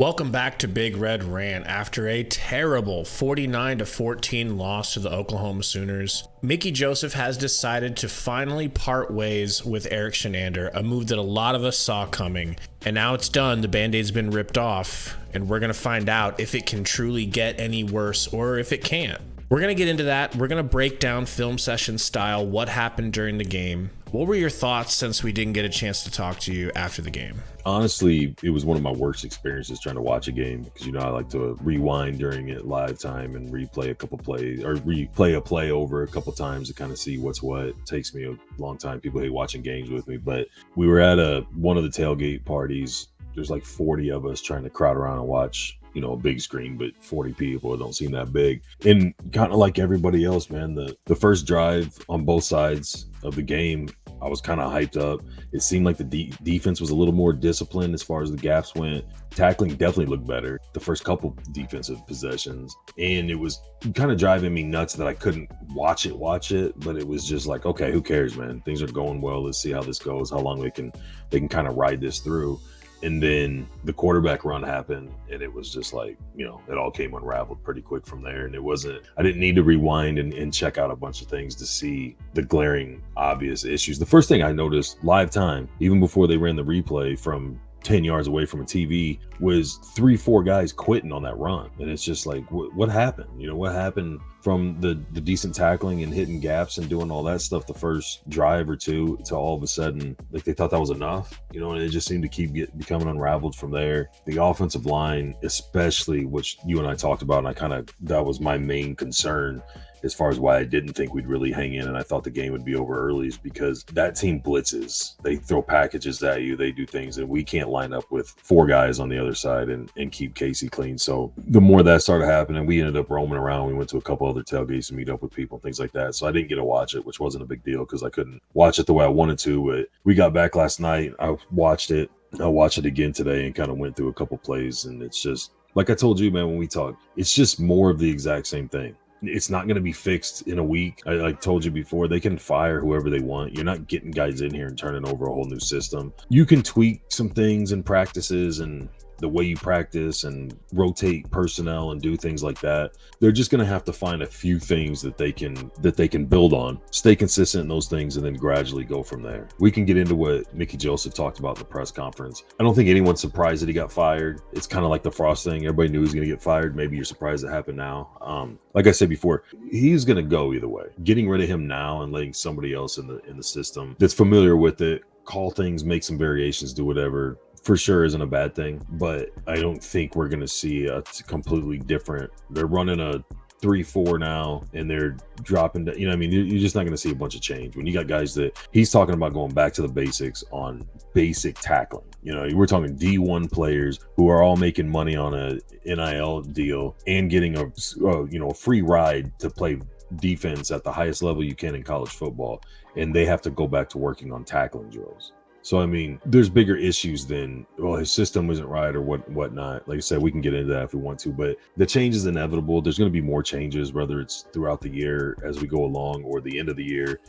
Welcome back to Big Red Rant. After a terrible 49-14 loss to the Oklahoma Sooners, Mickey Joseph has decided to finally part ways with Erik Chinander, a move that a lot of us saw coming. And now it's done. The Band-Aid's been ripped off, and we're going to find out if it can truly get any worse or if it can't. We're going to get into that. We're going to break down film session style, what happened during the game. What were your thoughts since we didn't get a chance to talk to you after the game? Honestly, it was one of my worst experiences trying to watch a game because, I like to rewind during it live time and replay a couple plays or replay a play over a couple times to kind of see what's what. It takes me a long time. People hate watching games with me, but we were at one of the tailgate parties. There's like 40 of us trying to crowd around and watch a big screen, but 40 people, it don't seem that big. And kind of like everybody else, man, the first drive on both sides of the game, I was kind of hyped up. It seemed like the defense was a little more disciplined as far as the gaps went. Tackling definitely looked better the first couple defensive possessions. And it was kind of driving me nuts that I couldn't watch it, but it was just like, okay, who cares, man? Things are going well. Let's see how this goes, how long they can kind of ride this through. And then the quarterback run happened, and it was just like, it all came unraveled pretty quick from there. And I didn't need to rewind and check out a bunch of things to see the glaring, obvious issues. The first thing I noticed live time, even before they ran the replay from 10 yards away from a TV, was 3-4 guys quitting on that run. And it's just like, what happened? What happened from the decent tackling and hitting gaps and doing all that stuff the first drive or two to all of a sudden, like they thought that was enough, and it just seemed to keep becoming unraveled from there. The offensive line, especially, which you and I talked about, and that was my main concern as far as why I didn't think we'd really hang in and I thought the game would be over early, is because that team blitzes. They throw packages at you. They do things, and we can't line up with 4 guys on the other side and keep Casey clean. So the more that started happening, we ended up roaming around. We went to a couple other tailgates to meet up with people and things like that. So I didn't get to watch it, which wasn't a big deal because I couldn't watch it the way I wanted to. But we got back last night. I watched it. I'll watch it again today and kind of went through a couple plays. And it's just, like I told you, man, when we talked, it's just more of the exact same thing. It's not going to be fixed in a week. I told you before, they can fire whoever they want. You're not getting guys in here and turning over a whole new system. You can tweak some things in practices and the way you practice and rotate personnel and do things like that. They're just going to have to find a few things that they can build on, stay consistent in those things, and then gradually go from there. We can get into what Mickey Joseph talked about in the press conference. I don't think anyone's surprised that he got fired. It's kind of like the Frost thing. Everybody knew he was going to get fired. Maybe you're surprised it happened now. Like I said before, he's going to go either way. Getting rid of him now and letting somebody else in the system that's familiar with it call things, make some variations, do whatever, for sure isn't a bad thing. But I don't think we're going to see a completely different. They're running a 3-4 now, and they're dropping. You're just not going to see a bunch of change when you got guys that he's talking about going back to the basics on basic tackling. We're talking D1 players who are all making money on a NIL deal and getting a free ride to play defense at the highest level you can in college football, and they have to go back to working on tackling drills. So, there's bigger issues than, his system isn't right or whatnot. Like I said, we can get into that if we want to, but the change is inevitable. There's going to be more changes, whether it's throughout the year as we go along or the end of the year.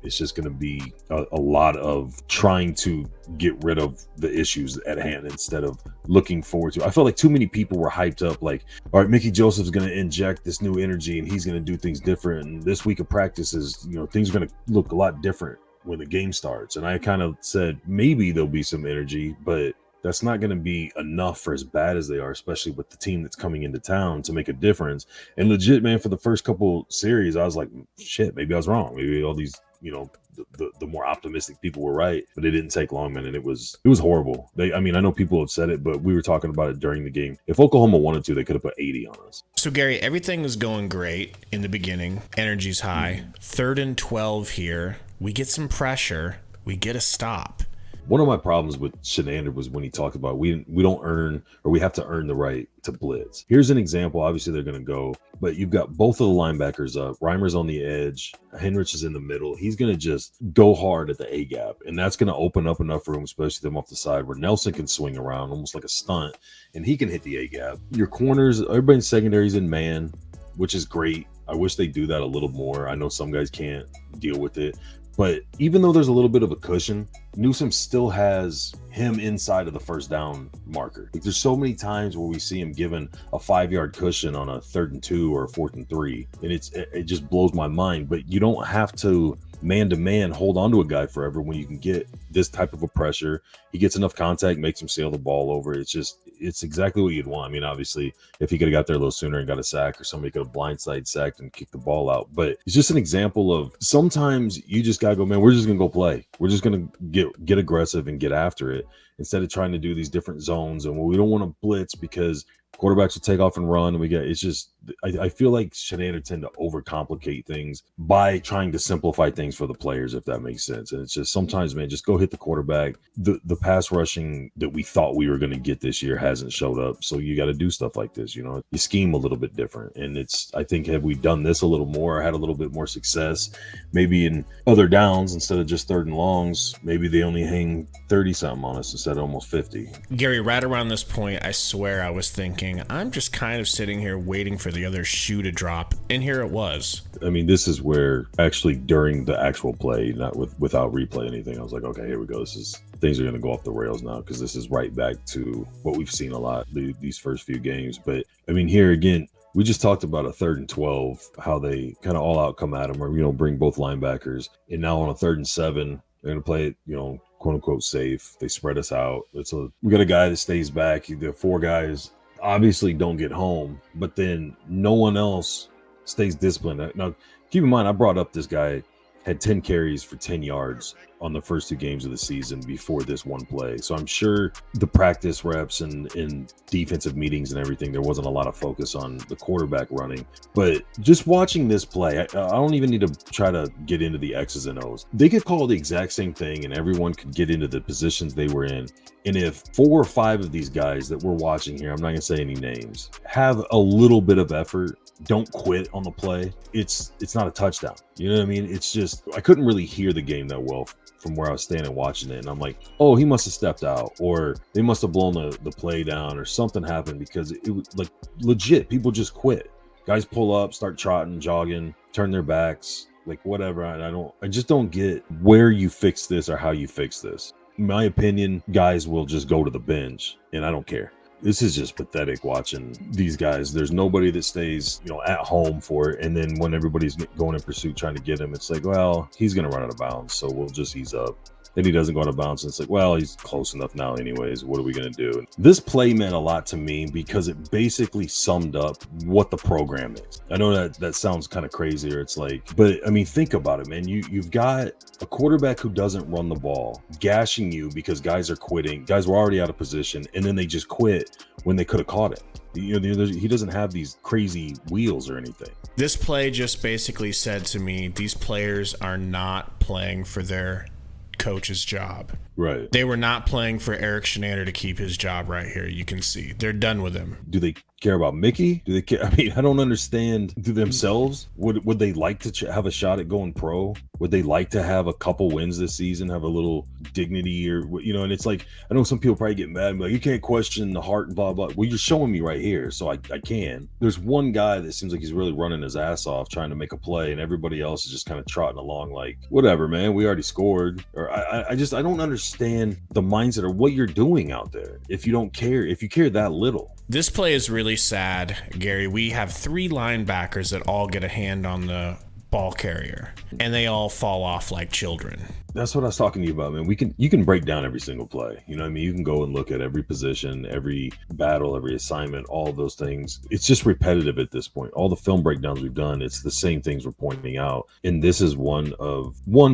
It's just going to be a lot of trying to get rid of the issues at hand instead of looking forward to. I felt like too many people were hyped up, like, all right, Mickey Joseph's going to inject this new energy and he's going to do things different. And this week of practice is, things are going to look a lot different when the game starts. And I kind of said maybe there'll be some energy, but that's not going to be enough for as bad as they are, especially with the team that's coming into town to make a difference. And legit, man, for the first couple series, I was like, shit, maybe I was wrong. Maybe all these, the more optimistic people were right, but it didn't take long, man. And it was horrible. I know people have said it, but we were talking about it during the game. If Oklahoma wanted to, they could have put 80 on us. So Gary, everything was going great in the beginning. Energy's high. 3rd and 12 here. We get some pressure. We get a stop. One of my problems with Chinander was when he talked about we don't earn, or we have to earn the right to blitz. Here's an example. Obviously, they're going to go, but you've got both of the linebackers up. Reimer's on the edge. Henrich is in the middle. He's going to just go hard at the A-gap, and that's going to open up enough room, especially them off the side, where Nelson can swing around almost like a stunt, and he can hit the A-gap. Your corners, everybody in secondary's in man, which is great. I wish they do that a little more. I know some guys can't deal with it. But even though there's a little bit of a cushion, Newsome still has him inside of the first down marker. Like, there's so many times where we see him given a 5-yard cushion on a 3rd and 2 or a 4th and 3, and it just blows my mind. But you don't have to man-to-man hold on to a guy forever when you can get this type of a pressure. He gets enough contact, makes him sail the ball over. It's exactly what you'd want. I mean, obviously, if he could have got there a little sooner and got a sack, or somebody could have blindside sacked and kicked the ball out. But it's just an example of sometimes you just gotta go, man, we're just gonna go play. We're just gonna get aggressive and get after it instead of trying to do these different zones. And we don't want to blitz because quarterbacks will take off and run, and it's just, I feel like Chinander tend to overcomplicate things by trying to simplify things for the players, if that makes sense. And it's just sometimes, man, just go hit the quarterback. The pass rushing that we thought we were going to get this year hasn't showed up, so you got to do stuff like this. You scheme a little bit different, and I think, had we done this a little more, had a little bit more success, maybe in other downs instead of just 3rd and longs, maybe they only hang 30 something on us instead of almost 50. Gary, right around this point, I swear I was thinking, I'm just kind of sitting here waiting for the other shoe to drop, and here it was. I mean, this is where actually during the actual play, not without replay anything, I was like, okay, here we go. Things are going to go off the rails now, because this is right back to what we've seen a lot these first few games. But I mean, here again, we just talked about a 3rd and 12, how they kind of all out come at them, or bring both linebackers, and now on a 3rd and 7, they're going to play it, quote unquote safe. They spread us out. We got a guy that stays back. The 4 guys obviously don't get home, but then no one else stays disciplined. Now, keep in mind, I brought up this guy had 10 carries for 10 yards on the first 2 games of the season before this one play. So I'm sure the practice reps and defensive meetings and everything, there wasn't a lot of focus on the quarterback running. But just watching this play, I don't even need to try to get into the X's and O's. They could call the exact same thing and everyone could get into the positions they were in. And if 4 or 5 of these guys that we're watching here, I'm not going to say any names, have a little bit of effort, don't quit on the play, it's not a touchdown. You know what I mean? It's just, I couldn't really hear the game that well from where I was standing watching it. And I'm like, oh, he must have stepped out, or they must have blown the play down, or something happened, because it was like legit, people just quit. Guys pull up, start trotting, jogging, turn their backs, like whatever. I just don't get where you fix this or how you fix this. In my opinion, guys will just go to the bench, and I don't care. This is just pathetic watching these guys. There's nobody that stays, at home for it. And then when everybody's going in pursuit trying to get him, it's like, well, he's going to run out of bounds, so we'll just ease up. Then he doesn't go out of bounds, and it's like, well, he's close enough now anyways. What are we going to do? This play meant a lot to me because it basically summed up what the program is. I know that sounds kind of crazy, or it's like, but I mean, think about it, man. You've got a quarterback who doesn't run the ball, gashing you because guys are quitting. Guys were already out of position, and then they just quit when they could have caught it. He doesn't have these crazy wheels or anything. This play just basically said to me, these players are not playing for their coach's job. Right. They were not playing for Erik Chinander to keep his job right here. You can see they're done with him. Do they care about Mickey? Do they care? I mean, I don't understand. Do themselves? Would they like to have a shot at going pro? Would they like to have a couple wins this season, have a little dignity, or and it's like, I know some people probably get mad and be like, you can't question the heart and blah blah. Well, you're showing me right here, so I can. There's one guy that seems like he's really running his ass off trying to make a play, and everybody else is just kind of trotting along like, whatever, man, we already scored. Or I don't understand the mindset or what you're doing out there if you don't care, if you care that little. This play is really sad, Gary. We have 3 linebackers that all get a hand on the ball carrier, and they all fall off like children. That's what I was talking to you about, man. You can break down every single play. You know what I mean? You can go and look at every position, every battle, every assignment, all of those things. It's just repetitive at this point. All the film breakdowns we've done, it's the same things we're pointing out. And this is one,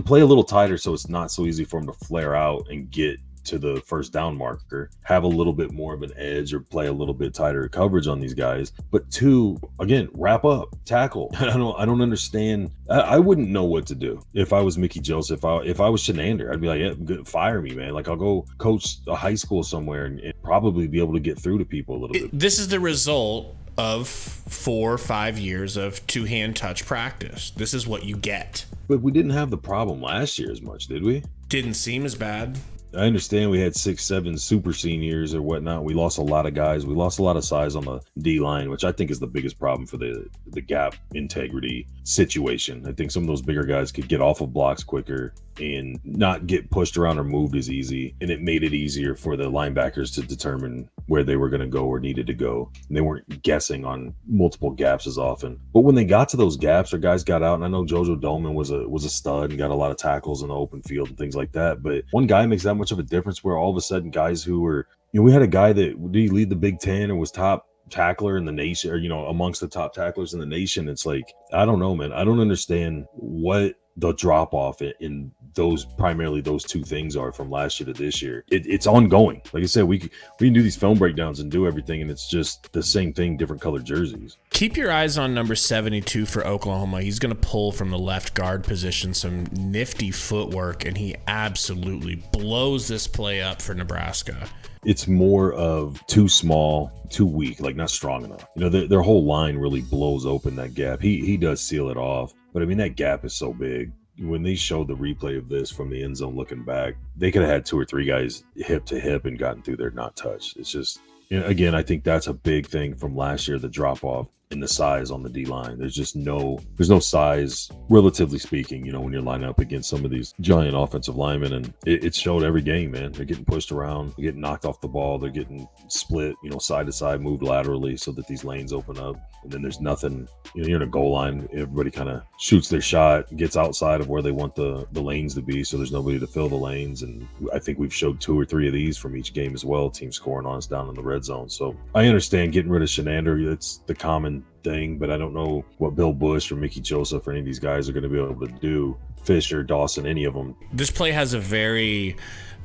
play a little tighter so it's not so easy for them to flare out and get to the first down marker, have a little bit more of an edge, or play a little bit tighter coverage on these guys. But 2, again, wrap up, tackle. I don't understand. I wouldn't know what to do if I was Mickey Joseph. If I was Chinander, I'd be like, yeah, fire me, man. Like, I'll go coach a high school somewhere and probably be able to get through to people a little bit. This is the result of 4 or 5 years of 2-hand touch practice. This is what you get. But we didn't have the problem last year as much, did we? Didn't seem as bad. I understand we had 6, 7 super seniors or whatnot. We lost a lot of guys. We lost a lot of size on the D line, which I think is the biggest problem for the gap integrity situation. I think some of those bigger guys could get off of blocks quicker and not get pushed around or moved as easy. And it made it easier for the linebackers to determine where they were going to go or needed to go. And they weren't guessing on multiple gaps as often. But when they got to those gaps or guys got out, and I know Jojo Doman was a stud and got a lot of tackles in the open field and things like that. But one guy makes that much of a difference where all of a sudden guys who were, we had a guy that, did he lead the Big Ten or was top tackler in the nation, or amongst the top tacklers in the nation? It's like, I don't know, man. I don't understand what the drop off in those, primarily those two things, are from last year to this year. It's ongoing. Like I said, we can do these film breakdowns and do everything, and it's just the same thing, different colored jerseys. Keep your eyes on number 72 for Oklahoma. He's going to pull from the left guard position, some nifty footwork, and he absolutely blows this play up for Nebraska. It's more of too small, too weak, like not strong enough. Their whole line really blows open that gap. He does seal it off, but I mean, that gap is so big. When they showed the replay of this from the end zone looking back, they could have had 2 or 3 guys hip to hip and gotten through there not touched. It's just, again, I think that's a big thing from last year, the drop off in the size on the D line. There's no size, relatively speaking, when you're lining up against some of these giant offensive linemen, and it showed every game, man. They're getting pushed around, they're getting knocked off the ball, they're getting split, side to side, moved laterally so that these lanes open up. And then there's nothing, you're in a goal line, everybody kind of shoots their shot, gets outside of where they want the lanes to be, so there's nobody to fill the lanes. And I think we've showed 2 or 3 of these from each game as well, teams scoring on us down in the red zone. So I understand getting rid of Chinander, it's the common thing, but I don't know what Bill Bush or Mickey Joseph or any of these guys are going to be able to do. Fisher, Dawson, any of them. This play has a very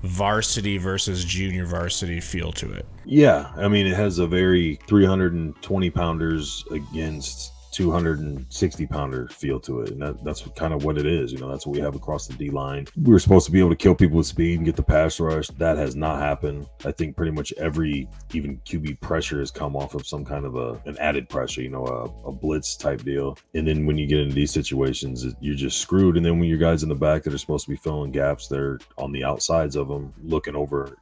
varsity versus junior varsity feel to it. Yeah, I mean, it has a very 320 pounders against 260 pounder feel to it, and that's kind of what it is. That's what we have across the D line. We were supposed to be able to kill people with speed and get the pass rush. That has not happened. I think pretty much every even QB pressure has come off of some kind of an added pressure, a blitz type deal. And then when you get into these situations, you're just screwed. And then when your guys in the back that are supposed to be filling gaps, they're on the outsides of them looking over,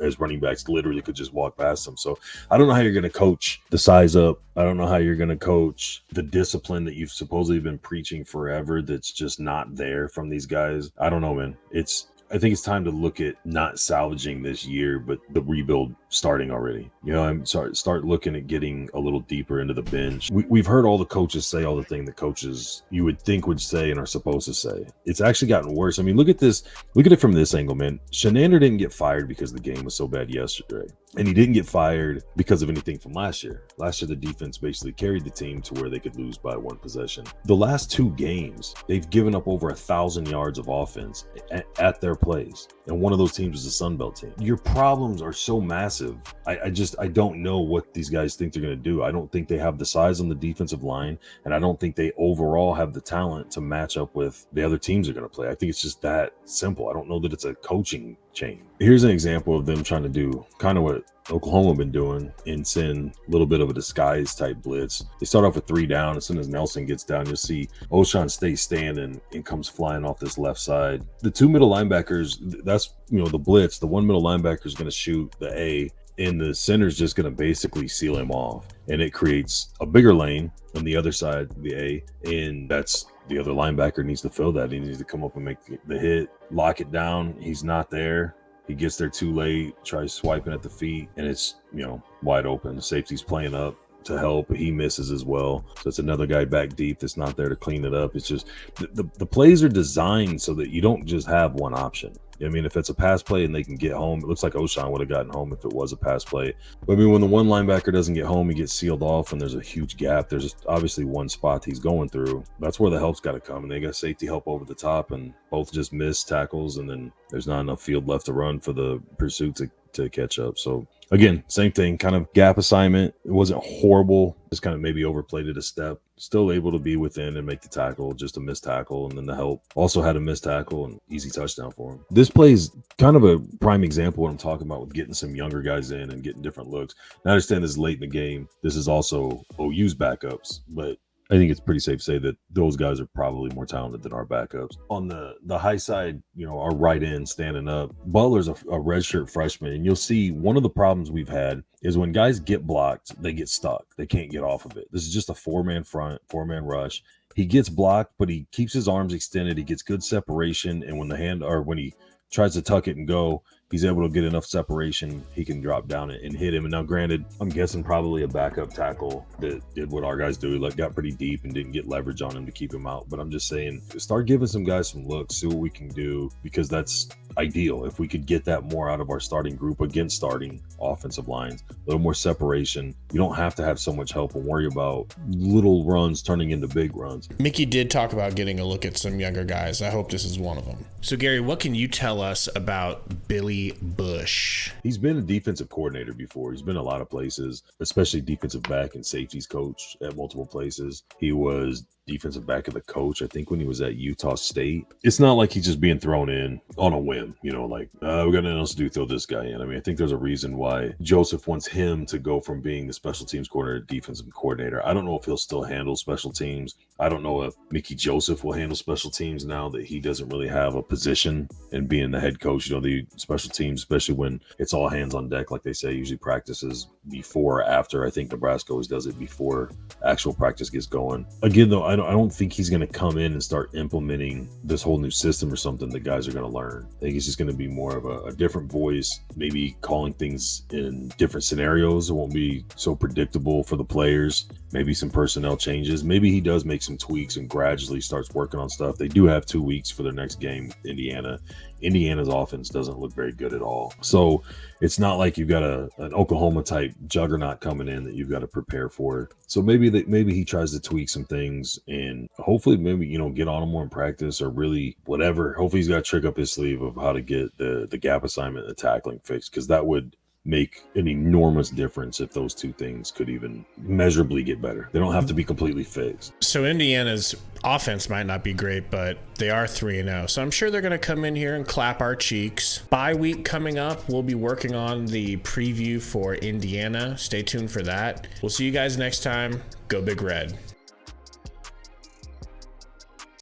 as running backs literally could just walk past them. So I don't know how you're going to coach the size up. I don't know how you're going to coach the discipline that you've supposedly been preaching forever that's just not there from these guys. I don't know, man. I think it's time to look at not salvaging this year, but the rebuild starting already. I'm sorry, start looking at getting a little deeper into the bench. We've heard all the coaches say all the things the coaches you would think would say and are supposed to say. It's actually gotten worse. I mean, look at this. Look at it from this angle, man. Chinander didn't get fired because the game was so bad yesterday. And he didn't get fired because of anything from last year. Last year, the defense basically carried the team to where they could lose by 1 possession. The last 2 games, they've given up over 1,000 yards of offense at their place. And one of those teams is a Sun Belt team. Your problems are so massive. I don't know what these guys think they're going to do. I don't think they have the size on the defensive line, and I don't think they overall have the talent to match up with the other teams they're going to play. I think it's just that simple. I don't know that it's a coaching change. Here's an example of them trying to do kind of what Oklahoma been doing and send a little bit of a disguise type blitz. They start off with 3 down. As soon as Nelson gets down, you'll see O'Shawn stays standing and comes flying off this left side. The 2 middle linebackers, that's the blitz. The 1 middle linebacker is going to shoot the A, and the center's just going to basically seal him off. And it creates a bigger lane on the other side of the A, and that's the other linebacker needs to fill that. He needs to come up and make the hit, lock it down. He's not there. He gets there too late, tries swiping at the feet, and it's, wide open. The safety's playing up to help, but he misses as well. So it's another guy back deep that's not there to clean it up. It's just the plays are designed so that you don't just have one option. I mean, if it's a pass play and they can get home, it looks like O'Shawn would have gotten home if it was a pass play. But I mean, when the one linebacker doesn't get home, he gets sealed off and there's a huge gap. There's obviously one spot he's going through. That's where the help's got to come. And they got safety help over the top, and both just miss tackles. And then there's not enough field left to run for the pursuit to catch up. So again, same thing, kind of gap assignment. It wasn't horrible. Just kind of maybe overplayed it a step. Still able to be within and make the tackle, just a missed tackle. And then the help also had a missed tackle and easy touchdown for him. This plays kind of a prime example of what I'm talking about with getting some younger guys in and getting different looks. And I understand this is late in the game. This is also OU's backups, but I think it's pretty safe to say that those guys are probably more talented than our backups. On the high side, our right end standing up, Butler's a redshirt freshman, and you'll see one of the problems we've had is when guys get blocked, they get stuck. They can't get off of it. This is just a 4-man front, 4-man rush. He gets blocked, but he keeps his arms extended. He gets good separation, and when he tries to tuck it and go, he's able to get enough separation. He can drop down and hit him. And now, granted, I'm guessing probably a backup tackle that did what our guys do, like got pretty deep and didn't get leverage on him to keep him out. But I'm just saying, start giving some guys some looks, see what we can do, because that's ideal. If we could get that more out of our starting group against starting offensive lines, a little more separation. You don't have to have so much help and worry about little runs turning into big runs. Mickey did talk about getting a look at some younger guys. I hope this is one of them. So, Gary, what can you tell us about Billy Bush? He's been a defensive coordinator before. He's been a lot of places, especially defensive back and safeties coach at multiple places. He was defensive back of the coach, I think, when he was at Utah State. It's not like he's just being thrown in on a whim, we got nothing else to do, throw this guy in. I mean, I think there's a reason why Joseph wants him to go from being the special teams coordinator to defensive coordinator. I don't know if he'll still handle special teams. I don't know if Mickey Joseph will handle special teams now that he doesn't really have a position in being the head coach. The special teams, especially when it's all hands on deck, like they say, usually practices before or after. I think Nebraska always does it before actual practice gets going. Again, though, I don't think he's going to come in and start implementing this whole new system or something that guys are going to learn. I think he's just going to be more of a different voice, maybe calling things in different scenarios. It won't be so predictable for the players. Maybe some personnel changes. Maybe he does make some tweaks and gradually starts working on stuff. They do have 2 weeks for their next game, Indiana. Indiana's offense doesn't look very good at all. So it's not like you've got an Oklahoma type juggernaut coming in that you've got to prepare for. So maybe he tries to tweak some things and hopefully maybe, get on him more in practice or really whatever. Hopefully he's got a trick up his sleeve of how to get the gap assignment and the tackling fixed, because that would make an enormous difference if those two things could even measurably get better. They don't have to be completely fixed. So Indiana's offense might not be great, but they are 3-0. So I'm sure they're going to come in here and clap our cheeks. Bye week coming up. We'll be working on the preview for Indiana. Stay tuned for that. We'll see you guys next time. Go Big Red.